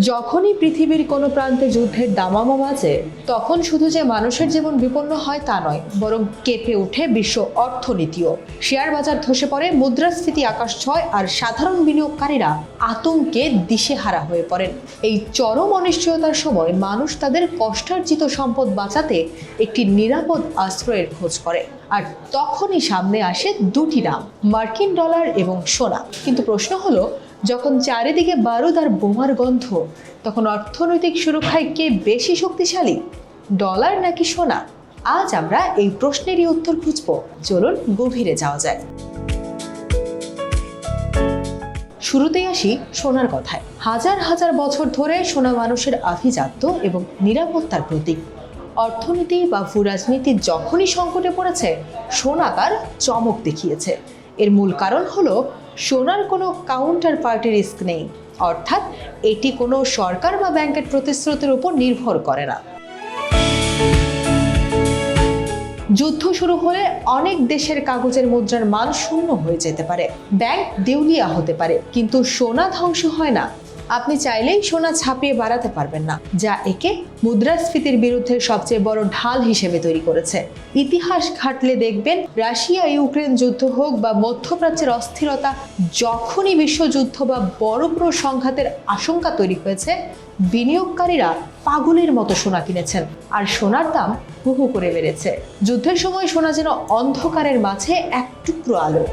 যখনই পৃথিবীর কোনো প্রান্তে যুদ্ধের দামামা বাজে, তখন শুধু যে মানুষের জীবন বিপন্ন হয় তা নয়, বরং কেঁপে ওঠে বিশ্ব অর্থনীতিও। শেয়ার বাজার ধসে পড়ে, মুদ্রাস্ফীতি আকাশ ছোঁয়, আর সাধারণ বিনিয়োগকারীরা আতঙ্কে দিশেহারা হয়ে পড়েন। এই চরম অনিশ্চয়তার সময় মানুষ তাদের কষ্টার্জিত সম্পদ বাঁচাতে একটি নিরাপদ আশ্রয়ের খোঁজ করে। আর তখনই সামনে আসে দুটি নাম, মার্কিন ডলার এবং সোনা। কিন্তু প্রশ্ন হলো, যখন চারিদিকে বারুদ আর বোমার গন্ধ, তখন অর্থনৈতিক সুরক্ষায় কে বেশি শক্তিশালী, ডলার নাকি সোনা? আজ আমরা এই প্রশ্নেরই উত্তর খুঁজব। চলুন গভীরে যাওয়া যায়। শুরুতেই আসি সোনার কথায়। হাজার হাজার বছর ধরে সোনা মানুষের আভিজাত্য এবং নিরাপত্তার প্রতীক। অর্থনীতি বা ভূরাজনীতি যখনই সংকটে পড়েছে, সোনা তার চমক দেখিয়েছে। এর মূল কারণ হলো, সোনার কোনো কাউন্টার পার্টি রিস্ক নেই, অর্থাৎ এটি কোনো সরকার বা ব্যাংকের প্রতিশ্রুতির উপর নির্ভর করে না। যুদ্ধ শুরু হলে অনেক দেশের কাগজের মুদ্রার মান শূন্য হয়ে যেতে পারে, ব্যাংক দেউলিয়া হতে পারে, কিন্তু সোনা ধ্বংস হয় না। আপনি চাইলেই সোনা ছাপিয়ে বাড়াতে পারবেন না, যা একে মুদ্রাস্ফীতির বিরুদ্ধে সবচেয়ে বড় ঢাল হিসেবে তৈরি করেছে। ইতিহাস ঘাটলে দেখবেন, রাশিয়া ইউক্রেন যুদ্ধ হোক বা মধ্যপ্রাচ্যের অস্থিরতা, যখনই বিশ্বযুদ্ধ বা বড় কোনো সংঘাতের আশঙ্কা তৈরি হয়েছে, বিনিয়োগকারীরা পাগলের মতো সোনা কিনেছেন, আর সোনার দাম হু হু করে বেড়েছে। যুদ্ধের সময় সোনা যেন অন্ধকারের মাঝে এক টুকরো আলো।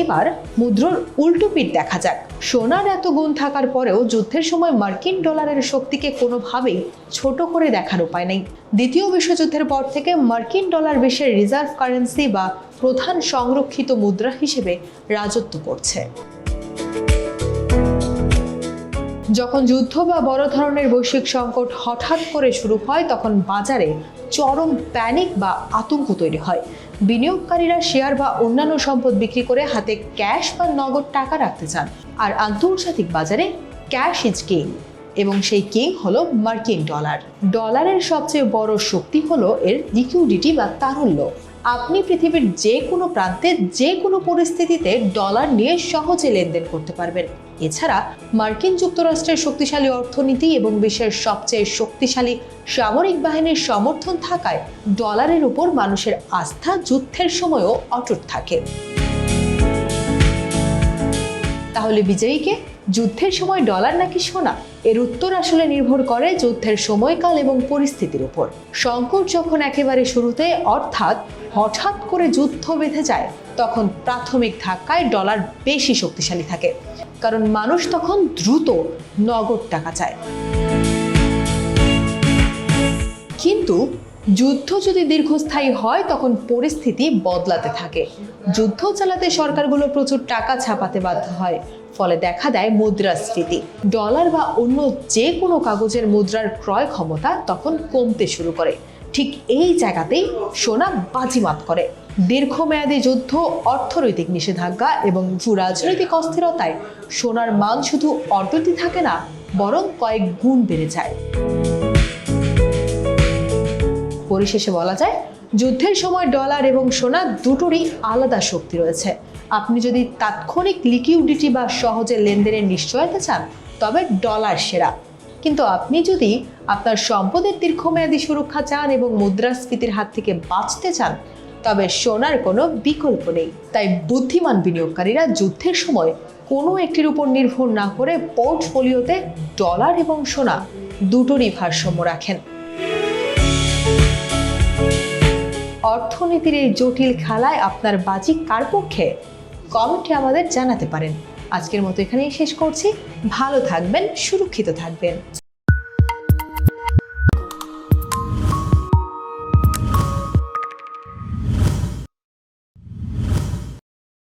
এবার মুদ্রার উল্টো পিঠ দেখা যাক। সোনার এত গুণ থাকার পরেও যুদ্ধের সময় মার্কিন ডলারের শক্তিকে কোনোভাবেই ছোট করে দেখার উপায় নেই। দ্বিতীয় বিশ্বযুদ্ধের পর থেকে মার্কিন ডলার বিশ্বের রিজার্ভ কারেন্সি বা প্রধান সংরক্ষিত মুদ্রা হিসেবে রাজত্ব করছে। যখন যুদ্ধ বা বড় ধরনের বৈশ্বিক সংকট হঠাৎ করে শুরু হয়, তখন বাজারে চরম প্যানিক বা আতঙ্ক তৈরি হয়। বিনিয়োগকারীরা শেয়ার বা অন্যান্য সম্পদ বিক্রি করে হাতে ক্যাশ বা নগদ টাকা রাখতে চান। আর আন্তর্জাতিক বাজারে ক্যাশ ইজ কিং, এবং সেই কিং হলো মার্কিন ডলার। ডলারের সবচেয়ে বড় শক্তি হলো এর লিকুইডিটি বা তারল্য। আপনি পৃথিবীর যে কোনো প্রান্তে যে কোনো পরিস্থিতিতে ডলার নিয়ে সহজে লেনদেন করতে পারবেন। এছাড়া মার্কিন যুক্তরাষ্ট্রের শক্তিশালী অর্থনীতি এবং বিশ্বের সবচেয়ে শক্তিশালী সামরিক বাহিনীর সমর্থন থাকায় ডলারের উপর মানুষের আস্থা যুদ্ধের সময়ও অটুট থাকে। তাহলে বিজয়ীকে? যুদ্ধের সময় ডলার নাকি সোনা? এর উত্তর আসলে নির্ভর করে যুদ্ধের সময়কাল এবং পরিস্থিতির উপর। সংকট যখন একেবারে শুরুতে, অর্থাৎ হঠাৎ করে যুদ্ধ বেঁধে যায়, তখন প্রাথমিক ধাক্কায় ডলার বেশি শক্তিশালী থাকে, কারণ মানুষ তখন দ্রুত নগদ টাকা চায়। কিন্তু যুদ্ধ যদি দীর্ঘস্থায়ী হয়, তখন পরিস্থিতি বদলাতে থাকে। যুদ্ধ চালাতে সরকারগুলো প্রচুর টাকা ছাপাতে বাধ্য হয়, ফলে দেখা দেয় মুদ্রাস্ফীতি। ডলার বা অন্য যে কোনো কাগজের মুদ্রার ক্রয় ক্ষমতা তখন কমতে শুরু করে। ঠিক এই জায়গাতেই সোনা বাজিমাত করে। দীর্ঘমেয়াদী যুদ্ধ, অর্থনৈতিক নিষেধাজ্ঞা এবং ভূরাজনৈতিক অস্থিরতায় সোনার মান শুধু অটুটই থাকে না, বরং কয়েক গুণ বেড়ে যায়। পরিশেষে বলা যায়, যুদ্ধের সময় ডলার এবং সোনা দুটোরই আলাদা শক্তি রয়েছে। আপনি যদি তাৎক্ষণিক লিকুইডিটি বা সহজে লেনদেনের নিশ্চয়তা চান, তবে ডলার সেরা। কিন্তু আপনি যদি আপনার সম্পদের দীর্ঘমেয়াদী সুরক্ষা চান এবং মুদ্রাস্ফীতির হাত থেকে বাঁচতে চান, তবে সোনার কোনো বিকল্প নেই। তাই বুদ্ধিমান বিনিয়োগকারীরা যুদ্ধের সময় কোনো একটির উপর নির্ভর না করে পোর্টফোলিওতে ডলার এবং সোনা দুটোরই ভারসাম্য রাখেন। অর্থনীতির এই জটিল খেলায় আপনার বাজি কার পক্ষে? কমেন্টে আমাদের জানাতে পারেন। আজকের মতো এখানেই শেষ করছি। ভালো থাকবেন, সুরক্ষিত থাকবেন।